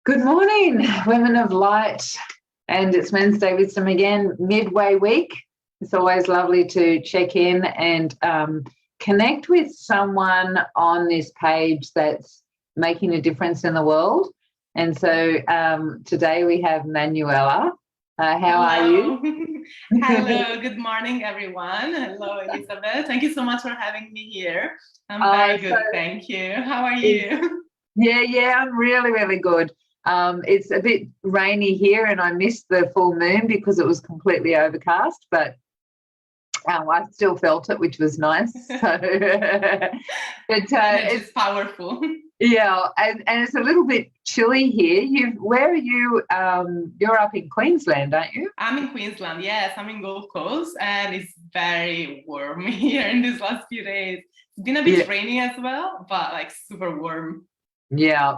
Good morning, women of light. And it's Wednesday Wisdom again, midway week. It's always lovely to check in and connect with someone on this page that's making a difference in the world. And so today we have Manuela. How are you? Hello, good morning, everyone. Hello, Elizabeth. Thank you so much for having me here. I'm very good, thank you. How are you? Yeah, I'm really, really good. It's a bit rainy here and I missed the full moon because it was completely overcast, but I still felt it, which was nice. So, it's powerful. Yeah, and it's a little bit chilly here. Where are you? You're up in Queensland, aren't you? I'm in Queensland, yes. I'm in Gold Coast and it's very warm here in these last few days. It's been a bit rainy as well, but like super warm. Yeah.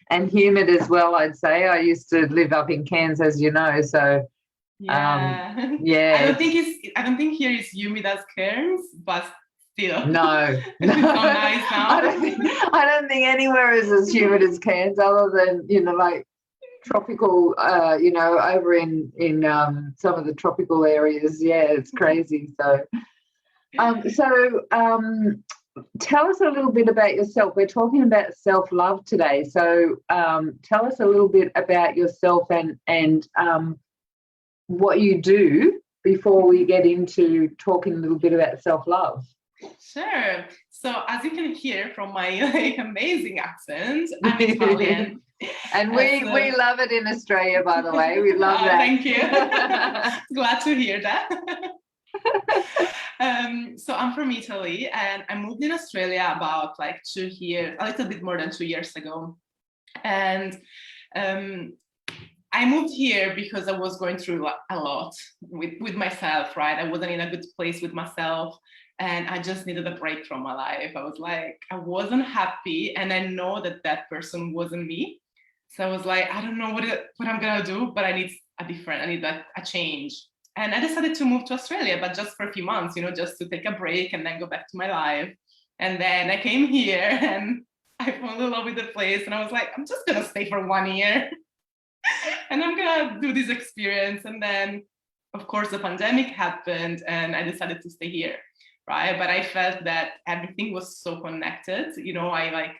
And humid as well, I'd say. I used to live up in Cairns, as you know, so yeah. I don't think here is humid as Cairns, but still. No. It's so nice now. I don't think anywhere is as humid as Cairns, other than like tropical, over in some of the tropical areas. Yeah, it's crazy. So tell us a little bit about yourself. We're talking about self-love today. So tell us a little bit about yourself and what you do before we get into talking a little bit about self-love. Sure. So as you can hear from my amazing accent, I'm Italian. And we love it in Australia, by the way. We love that. Thank you. Glad to hear that. So I'm from Italy and I moved in Australia about like 2 years, a little bit more than 2 years ago. And I moved here because I was going through a lot with myself, right? I wasn't in a good place with myself and I just needed a break from my life. I was like, I wasn't happy and I know that person wasn't me. So I was like, I don't know what I'm gonna do, but I need a change. And I decided to move to Australia, but just for a few months, just to take a break and then go back to my life. And then I came here and I fell in love with the place and I was like, I'm just gonna stay for 1 year and I'm gonna do this experience. And then of course the pandemic happened and I decided to stay here, right? But I felt that everything was so connected. I like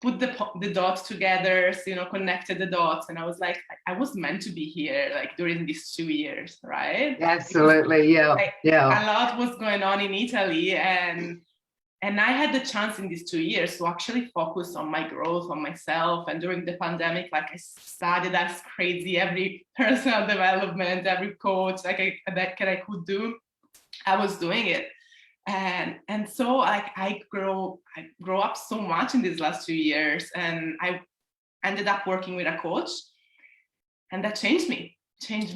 put the dots together, so, connected the dots. And I was like, I was meant to be here, like during these 2 years, right? Absolutely, yeah. A lot was going on in Italy and I had the chance in these 2 years to actually focus on my growth, on myself. And during the pandemic, like I studied as crazy, every personal development, every coach that I could do, I was doing it. And so like I grow up so much in these last 2 years and I ended up working with a coach and that changed me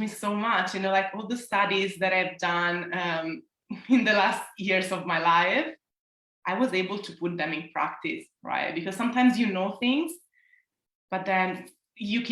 so much, like all the studies that I've done in the last years of my life, I was able to put them in practice, right? Because sometimes things, but then you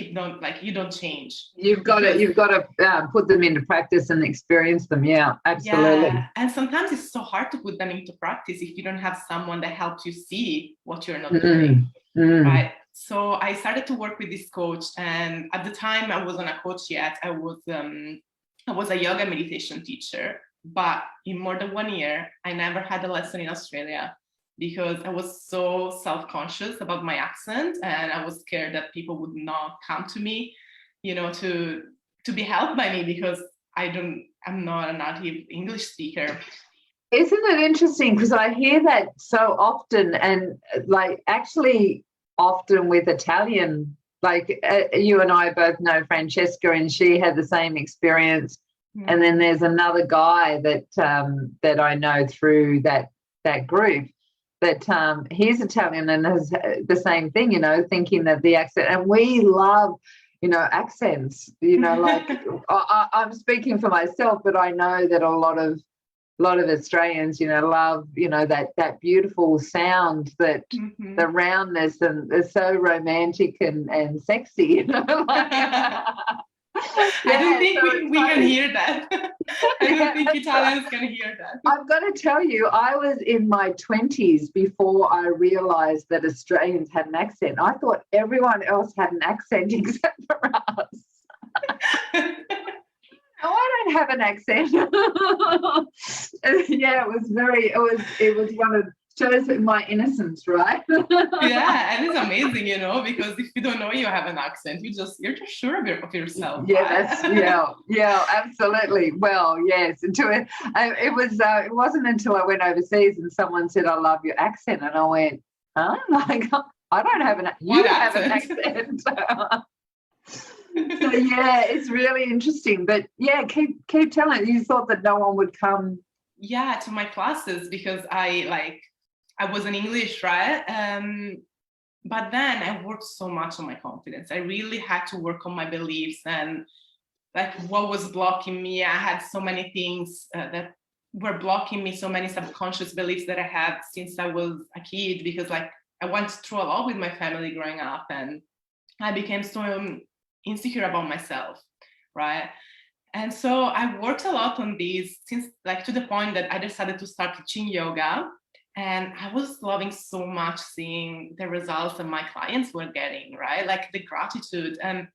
don't change. You've got to put them into practice and experience them. Yeah, absolutely. Yeah. And sometimes it's so hard to put them into practice if you don't have someone that helps you see what you're not doing, right? So I started to work with this coach, and at the time I wasn't a coach yet. I was a yoga meditation teacher, but in more than 1 year, I never had a lesson in Australia because I was so self-conscious about my accent and I was scared that people would not come to me, to be helped by me because I'm not a native English speaker. Isn't it interesting? Because I hear that so often and like actually often with Italian, like you and I both know Francesca and she had the same experience. Mm-hmm. And then there's another guy that I know through that group. But he's Italian and has the same thing, thinking that the accent, and we love, accents, like I'm speaking for myself, but I know that a lot of Australians, love, that beautiful sound, that the roundness, and they're so romantic and sexy, I don't think we can hear that. I don't think Italians can hear that. I've got to tell you, I was in my 20s before I realised that Australians had an accent. I thought everyone else had an accent except for us. No, I don't have an accent. Yeah, it was one of shows my innocence, right? Yeah, and it's amazing, because if you don't know you have an accent, you're just sure of yourself. Yeah, Right? yeah, absolutely. Well, yes, it wasn't until I went overseas and someone said, "I love your accent," and I went, "Huh?" Like, I don't have you have an accent. So yeah, it's really interesting. But yeah, keep telling. You thought that no one would come. Yeah, to my classes because I was in English, right? But then I worked so much on my confidence. I really had to work on my beliefs and like what was blocking me. I had so many things that were blocking me, so many subconscious beliefs that I had since I was a kid, because like I went through a lot with my family growing up, and I became so insecure about myself, right? And so I worked a lot on these since like to the point that I decided to start teaching yoga. And I was loving so much seeing the results that my clients were getting, right? Like the gratitude. And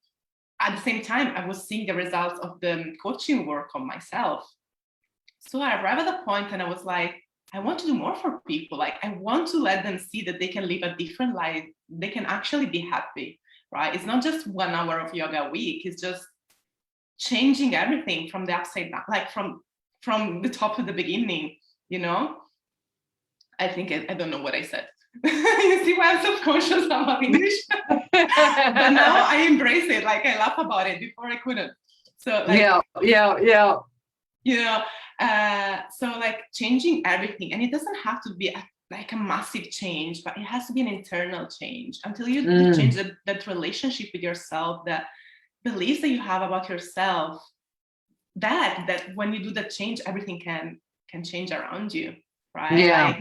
at the same time, I was seeing the results of the coaching work on myself. So I arrived at a point and I was like, I want to do more for people. Like I want to let them see that they can live a different life. They can actually be happy, right? It's not just 1 hour of yoga a week. It's just changing everything from the upside down, like from the top to the beginning, I think I don't know what I said. You see why I'm subconscious about English? But now I embrace it. Like I laugh about it. Before I couldn't. So like yeah. So like changing everything, and it doesn't have to be like a massive change, but it has to be an internal change until you change that relationship with yourself, that beliefs that you have about yourself, that when you do that change, everything can change around you, right? Yeah.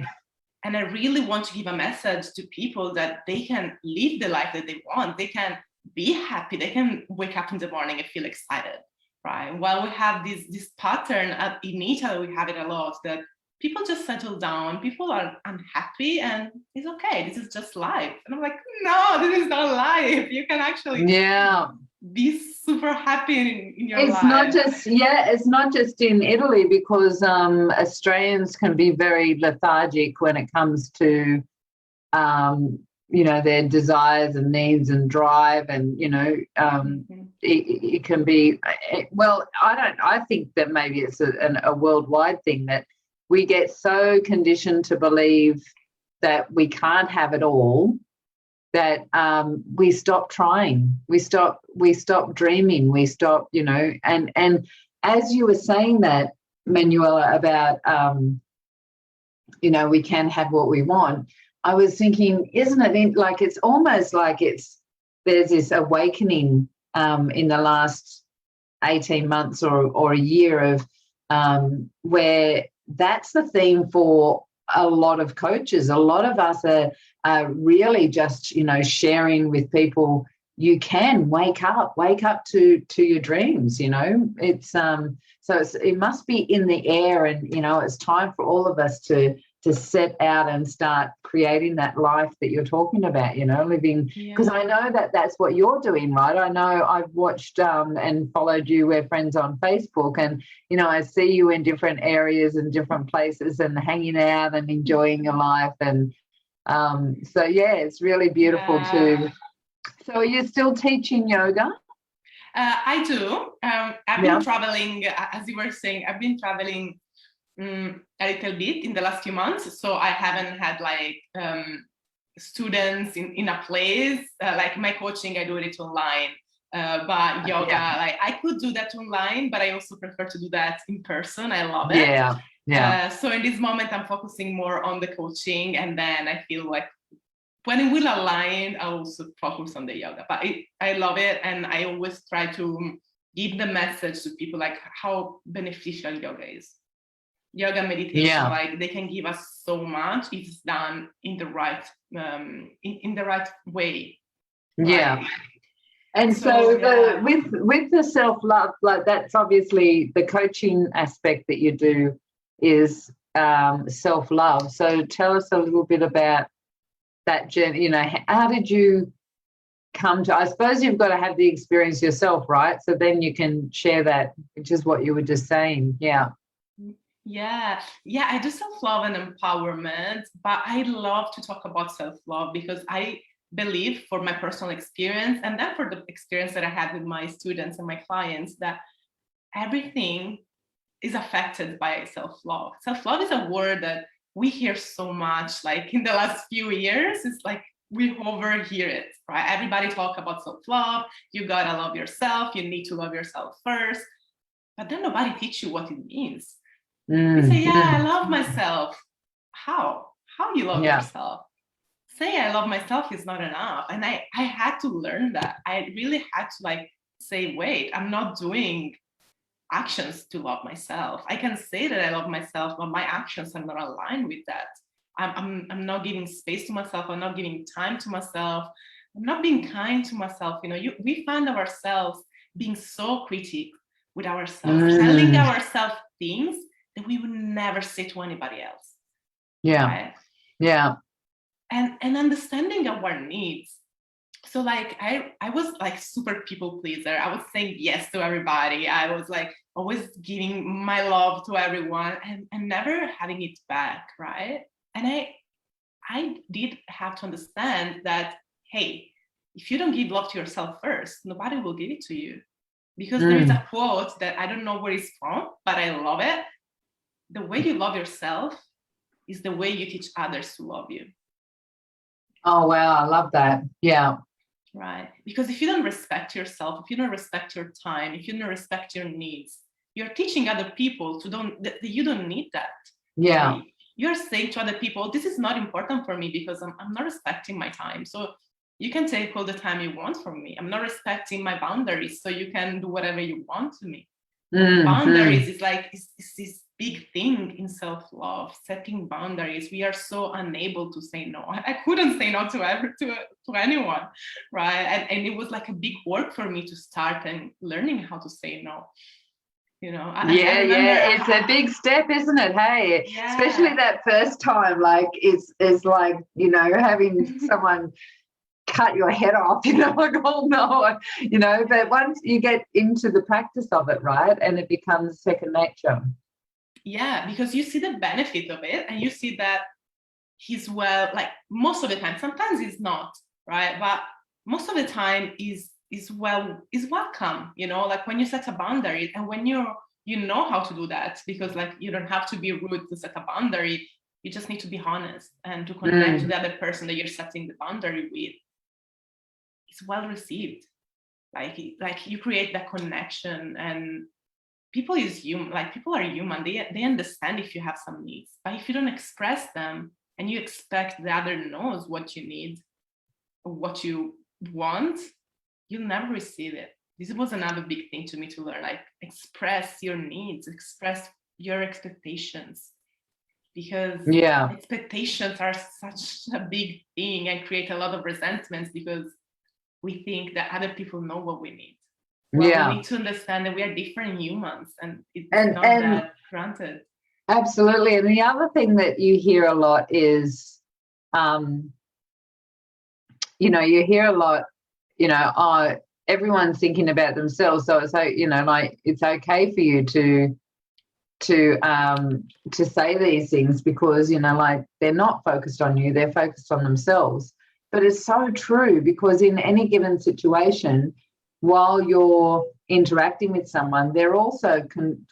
And I really want to give a message to people that they can live the life that they want. They can be happy. They can wake up in the morning and feel excited, right? While we have this pattern in Italy, we have it a lot, that people just settle down, people are unhappy, and it's okay. This is just life. And I'm like, no, this is not life. You can actually be super happy in your life. It's not just in Italy, because Australians can be very lethargic when it comes to their desires and needs and drive, and it can be, well, I think that maybe it's a worldwide thing, that we get so conditioned to believe that we can't have it all, that we stop trying, we stop dreaming, we stop, and as you were saying that, Manuela, about we can have what we want, I was thinking, isn't it like, it's almost like there's this awakening in the last 18 months or a year of where that's the theme for a lot of coaches. A lot of us are really just, sharing with people, you can wake up to your dreams, it's it must be in the air, and it's time for all of us to set out and start creating that life that you're talking about, living, because I know that that's what you're doing, right? I know I've watched and followed you, we're friends on Facebook, and I see you in different areas and different places and hanging out and enjoying your life, and so yeah, it's really beautiful too. So are you still teaching yoga? I do. I've been traveling, as you were saying, I've been traveling a little bit in the last few months, so I haven't had like students in a place. Like my coaching, I do it online, but yoga, like I could do that online, but I also prefer to do that in person. I love it. So in this moment, I'm focusing more on the coaching, and then I feel like when it will align, I'll also focus on the yoga. But I love it, and I always try to give the message to people like how beneficial yoga is. Yoga, meditation, like they can give us so much if it's done in the right in the right way. Yeah. And So, yeah. with the self-love, like that's obviously the coaching aspect that you do is self-love. So tell us a little bit about that journey. You know, how did you come to, I suppose you've got to have the experience yourself, right? So then you can share that, which is what you were just saying. Yeah. Yeah, I do self-love and empowerment, but I love to talk about self-love because I believe, for my personal experience and then for the experience that I had with my students and my clients, that everything is affected by self-love. Self-love is a word that we hear so much, like in the last few years. It's like we overhear it, right? Everybody talk about self-love. You gotta love yourself. You need to love yourself first. But then nobody teach you what it means. We say, yeah, I love myself. How? How you love yourself? Say I love myself is not enough. And I had to learn that. I really had to like say, wait, I'm not doing actions to love myself. I can say that I love myself, but my actions are not aligned with that. I'm not giving space to myself. I'm not giving time to myself. I'm not being kind to myself. You know, we find ourselves being so critical with ourselves, telling ourselves things that we would never say to anybody else. Yeah. Right? Yeah. And understanding our needs. So like I was like super people pleaser. I was saying yes to everybody. I was like always giving my love to everyone and never having it back, right? And I did have to understand that, hey, if you don't give love to yourself first, nobody will give it to you. Because there is a quote that I don't know where it's from, but I love it. The way you love yourself is the way you teach others to love you. Oh, wow. I love that. Yeah. Right. Because if you don't respect yourself, if you don't respect your time, if you don't respect your needs, you're teaching other people that you don't need that. Yeah. Right? You're saying to other people, this is not important for me because I'm not respecting my time. So you can take all the time you want from me. I'm not respecting my boundaries, so you can do whatever you want to me. Boundaries is like it's this big thing in self-love, setting boundaries. We are so unable to say no. I couldn't say no to anyone, right? And it was like a big work for me to start and learning how to say no. You know, I remember it's a big step, isn't it? Hey, especially that first time, like it's like, you know, having someone cut your head off, you know, like, oh no, you know, but once you get into the practice of it, right, and it becomes second nature. Yeah, because you see the benefit of it and you see that he's well, like most of the time, sometimes it's not, right? But most of the time is welcome, you know, like when you set a boundary and when you know how to do that, because like you don't have to be rude to set a boundary. You just need to be honest and to connect to the other person that you're setting the boundary with. It's well received. Like you create that connection, and people is human. Like people are human. They understand if you have some needs, but if you don't express them and you expect the other knows what you need or what you want, you'll never receive it. This was another big thing to me to learn. Like express your needs, express your expectations, because expectations are such a big thing and create a lot of resentments because we think that other people know what we need. Well, we need to understand that we are different humans, and it's not that granted. Absolutely. And the other thing that you hear a lot is, you know, you hear a lot, you know, oh, everyone's thinking about themselves, so it's like, you know, like it's okay for you to say these things because, you know, like they're not focused on you, they're focused on themselves. But it's so true, because in any given situation, while you're interacting with someone, they're also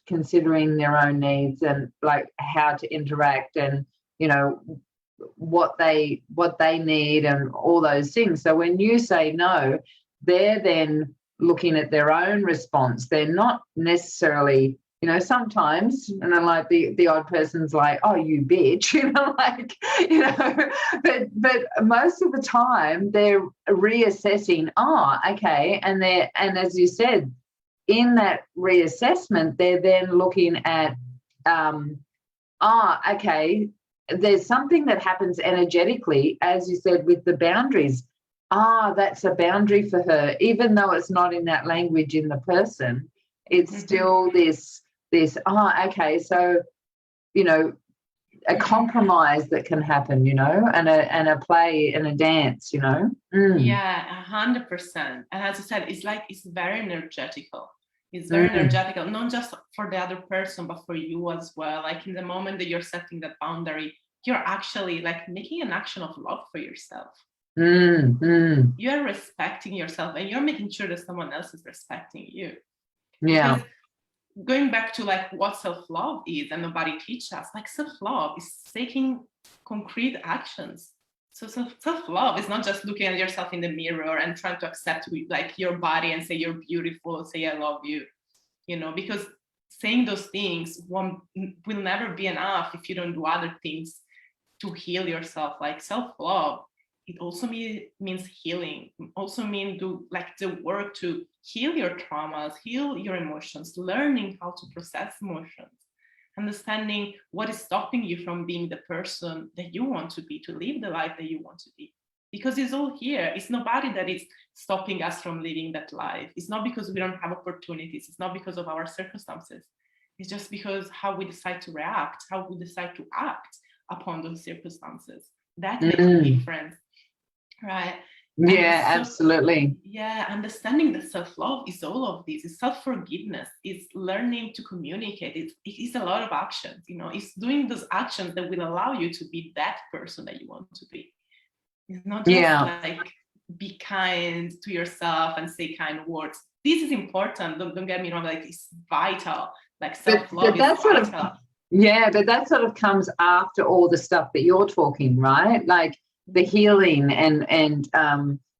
considering their own needs and like how to interact and, you know, what they need and all those things. So when you say no, they're then looking at their own response. They're not necessarily, you know, sometimes, and then like the odd person's like, oh, you bitch, you know, like, you know, but most of the time they're reassessing, oh, okay, and as you said, in that reassessment, they're then looking at, okay, there's something that happens energetically, as you said, with the boundaries. that's a boundary for her, even though it's not in that language in the person. It's still this, okay, so, you know, a compromise that can happen, you know, and a play and a dance, you know. Yeah, 100%. And as I said, it's like, it's very energetical. It's very energetical, not just for the other person, but for you as well. Like in the moment that you're setting that boundary, you're actually like making an action of love for yourself. You're respecting yourself, and you're making sure that someone else is respecting you. Yeah. Because going back to like what self-love is, and nobody teaches us, like self-love is taking concrete actions. So self-love is not just looking at yourself in the mirror and trying to accept like your body and say you're beautiful, say I love you, you know, because saying those things will never be enough if you don't do other things to heal yourself. Like self-love, it also means healing. It also means do like the work to heal your traumas, heal your emotions, learning how to process emotions, understanding what is stopping you from being the person that you want to be, to live the life that you want to be. Because it's all here. It's nobody that is stopping us from living that life. It's not because we don't have opportunities. It's not because of our circumstances. It's just because how we decide to react, how we decide to act upon those circumstances. That makes a difference, right? Yeah, absolutely. Yeah, understanding that self-love is all of this. It's self-forgiveness. It's learning to communicate. It is a lot of actions, you know. It's doing those actions that will allow you to be that person that you want to be. It's not just like be kind to yourself and say kind words. This is important. Don't get me wrong. Like it's vital. Like self-love is vital. But that sort of comes after all the stuff that you're talking, right? Like the healing and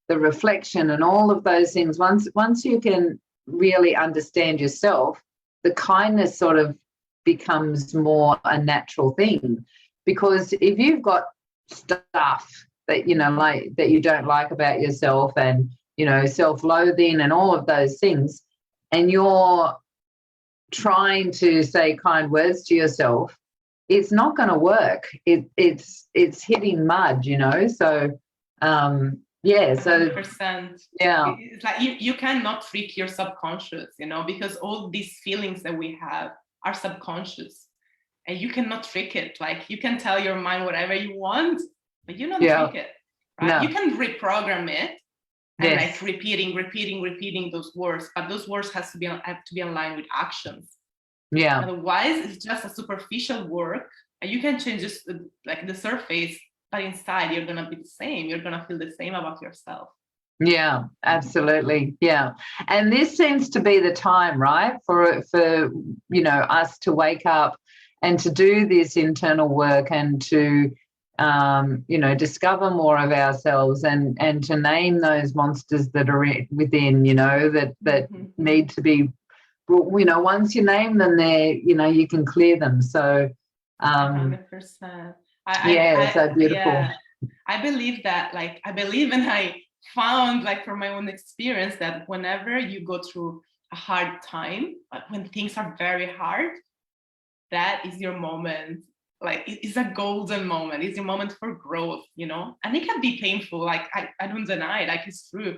the reflection and all of those things. Once you can really understand yourself, the kindness sort of becomes more a natural thing. Because if you've got stuff that, you know, like that you don't like about yourself, and, you know, self-loathing and all of those things, and you're trying to say kind words to yourself, it's not going to work. It's hitting mud, you know. So yeah, so 100%. Yeah, it's like you cannot trick your subconscious, you know, because all these feelings that we have are subconscious, and you cannot trick it. Like you can tell your mind whatever you want, but you don't trick it, right? No. You can reprogram it and like repeating those words, but those words have to be in line with actions. Yeah. Otherwise, it's just a superficial work, and you can change just like the surface, but inside you're gonna be the same. You're gonna feel the same about yourself. Yeah, absolutely. Yeah, and this seems to be the time, right, for you know, us to wake up and to do this internal work, and to you know, discover more of ourselves, and to name those monsters that are within, you know, that need to be, you know, once you name them, there, you know, you can clear them. So 100%. So beautiful. Yeah, I believe that, like, I believe, and I found, like, from my own experience, that whenever you go through a hard time, like when things are very hard, that is your moment. Like, it's a golden moment. It's your moment for growth, you know? And it can be painful. Like, I don't deny it, like, it's true.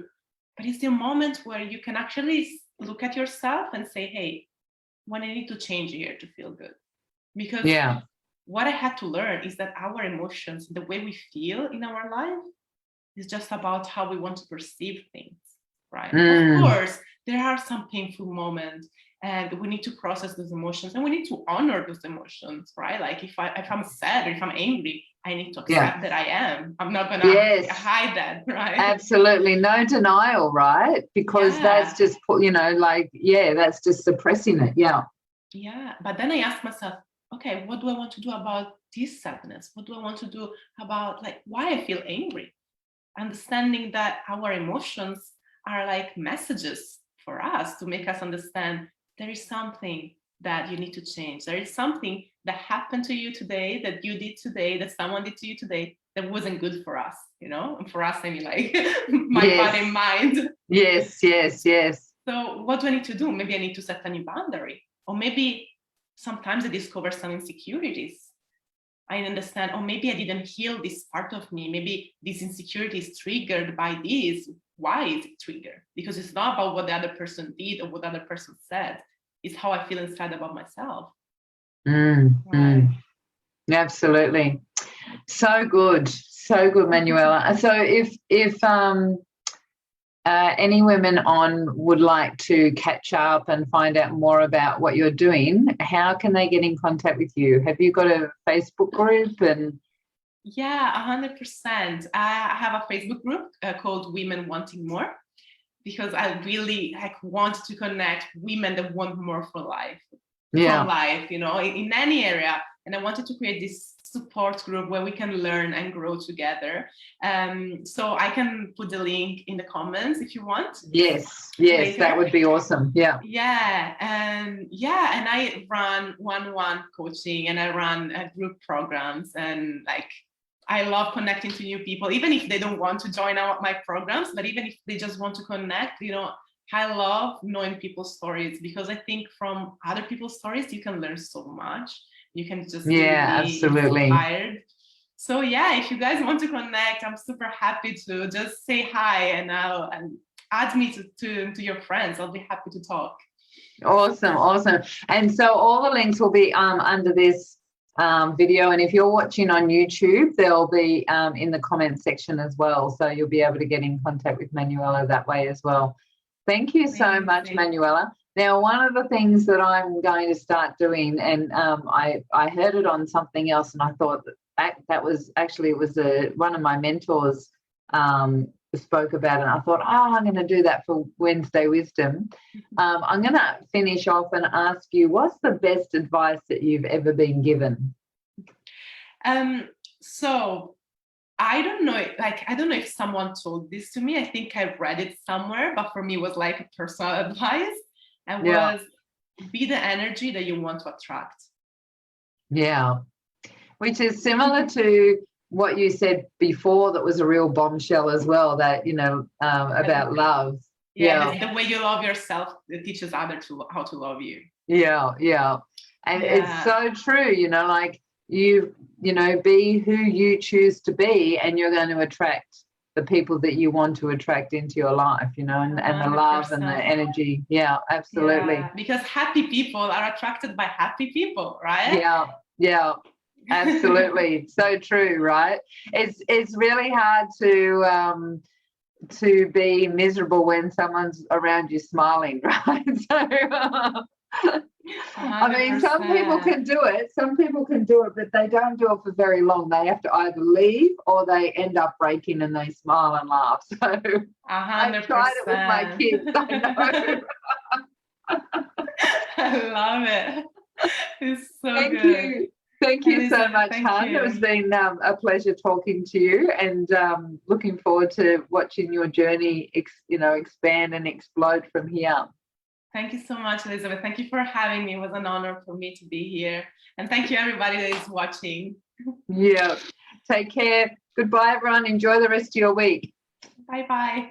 But it's the moment where you can actually look at yourself and say, hey, what I need to change here to feel good. Because what I had to learn is that our emotions, the way we feel in our life, is just about how we want to perceive things, right? Of course, there are some painful moments, and we need to process those emotions, and we need to honor those emotions, right? Like if I'm sad or if I'm angry, I need to accept that I am. I'm not gonna hide that, right? Absolutely, no denial, right? Because that's just, you know, like, that's just suppressing it. Yeah, but then I ask myself, okay, what do I want to do about this sadness? What do I want to do about, like, why I feel angry? Understanding that our emotions are like messages for us to make us understand there is something that you need to change. There is something that happened to you today, that you did today, that someone did to you today, that wasn't good for us, you know? And for us, I mean, like, my body and mind. Yes. So what do I need to do? Maybe I need to set a new boundary. Or maybe sometimes I discover some insecurities I understand, or maybe I didn't heal this part of me. Maybe this insecurity is triggered by this. Why is it triggered? Because it's not about what the other person did or what the other person said. It's how I feel inside about myself. Right. Absolutely. So good, Manuela. So if any women on would like to catch up and find out more about what you're doing, how can they get in contact with you? Have you got a Facebook group? And yeah, 100%. I have a Facebook group called Women Wanting More, because I really want to connect women that want more for life, from life, in any area. And I wanted to create this support group where we can learn and grow together. So I can put the link in the comments if you want. Yes, later. That would be awesome. And I run one-on-one coaching, and I run group programs, and I love connecting to new people, even if they don't want to join my programs, but even if they just want to connect, I love knowing people's stories, because I think from other people's stories, you can learn so much. You can just be inspired. So if you guys want to connect, I'm super happy to just say hi and add me to your friends. I'll be happy to talk. Awesome. And so all the links will be under this video, and if you're watching on YouTube, they'll be in the comment section as well, so you'll be able to get in contact with Manuela that way as well. Thank you so much, Manuela. Now, one of the things that I'm going to start doing, and I heard it on something else, and I thought that was actually, it was one of my mentors spoke about it, and I thought, I'm going to do that for Wednesday Wisdom. I'm going to finish off and ask you, what's the best advice that you've ever been given? So I don't know, I don't know if someone told this to me. I think I read it somewhere, but for me it was like a personal advice, and was be the energy that you want to attract. Which is similar to what you said before, that was a real bombshell as well, that about love. The way you love yourself, it teaches others how to love you. And it's so true, be who you choose to be, and you're going to attract the people that you want to attract into your life, and the love and the energy. Absolutely. Because happy people are attracted by happy people, right? Absolutely. So true, right? It's really hard to be miserable when someone's around you smiling, right? So I mean, some people can do it, but they don't do it for very long. They have to either leave or they end up breaking and they smile and laugh. So 100%. I've tried it with my kids, I know. I love it. It's so Thank good. You. Thank you so much, Han. It has been a pleasure talking to you, and looking forward to watching your journey, expand and explode from here. Thank you so much, Elizabeth. Thank you for having me. It was an honor for me to be here. And thank you, everybody that is watching. Take care. Goodbye, everyone. Enjoy the rest of your week. Bye-bye.